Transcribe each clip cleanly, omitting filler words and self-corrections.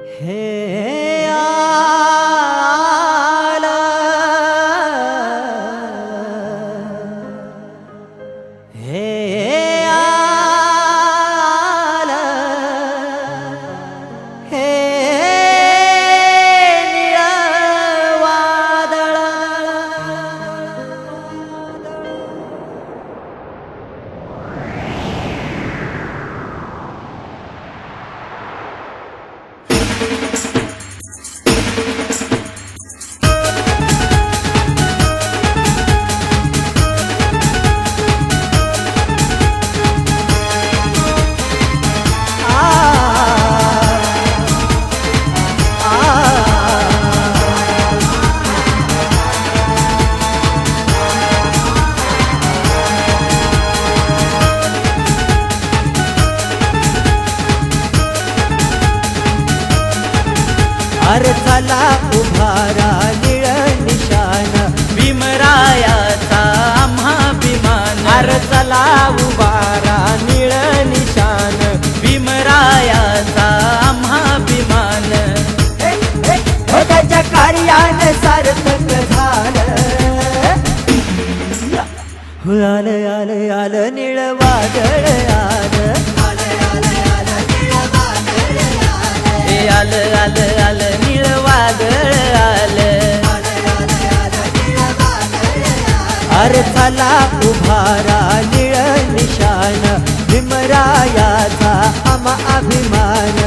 हे आला हे आला हे निळा वादळ अरे चला उभारा निळ निशान भीमरायाचा आम्हा अभिमान अरे चला उभारा निळ निशान भीमरायाचा आम्हा अभिमान त्याच्या कार्याने सार्थक झालं आलं आलं आलं निळ वादळ आलं आलं आलं आलं निळ वादळ आलं अरे चला उभारा निळ निशान भीमरायाचा आम्हा अभिमान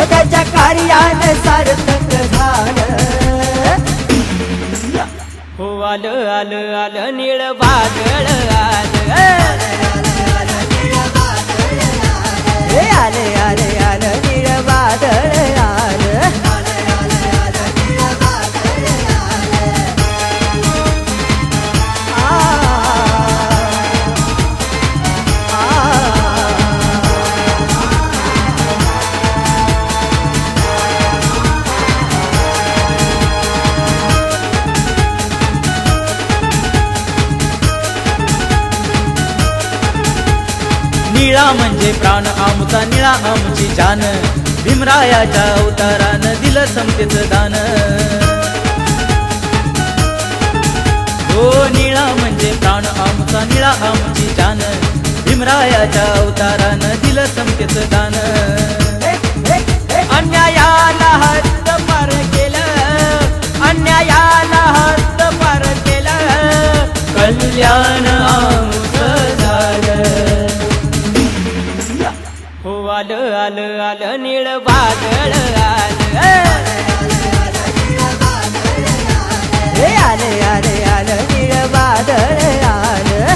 त्याच्या कार्याने सार्थक झालं हो आलं आलं आलं निळ वादळ आलं आले आले आलं निळ वादळ आलं निळा म्हणजे प्राण आमचा निळा आमची जान भीमरायाच्या अवतारानं दिलं समतेचं दान हो निळा म्हणजे प्राण आमचा निळा आमची जान भीमरायाच्या अवतारानं दिलं समतेचं दान अन्यायाला हद्द पार केलं अन्यायाला हद्द पार केलं कल्याण आमचं झालं हो आलं आलं आलं निळ वादळ आलं हे आले आले आलं निळ वादळ आलं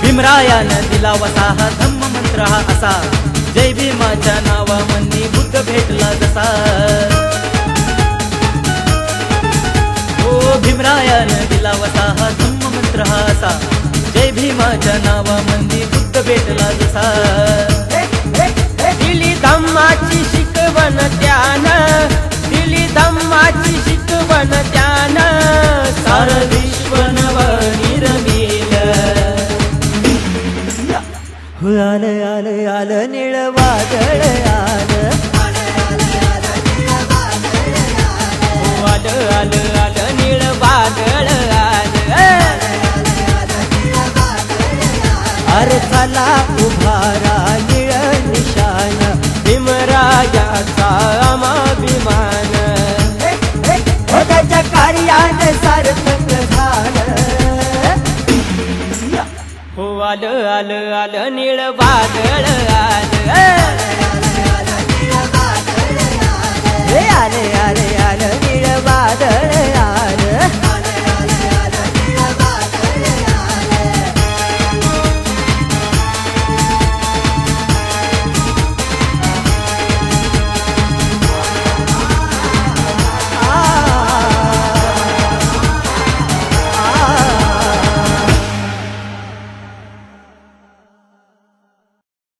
भीमरायानं दिला वसा हा धम्म मंत्र हा असा जय भीमाच्या नावामंदी बुद्ध भेटला जसा भीमरायानं दिला वसा हा धम्म मंत्र हा असा जय भीमाच्या नावामंदी बुद्ध भेटला जसा दिली धम्माची शिकवण त्यानं दिली धम्माची शिकवण त्यानं सारं विश्व नवनिर्मिलं आलं आलं आलं निळ वादळ आलं आलं आलं आलं निळ वादळ आलं अरे चला उभारा निळ निशान भीमरायाचा आम्हा अभिमान त्याच्या कार्याने सार्थक झालं हो आलं आलं आलं निळ वादळ आलं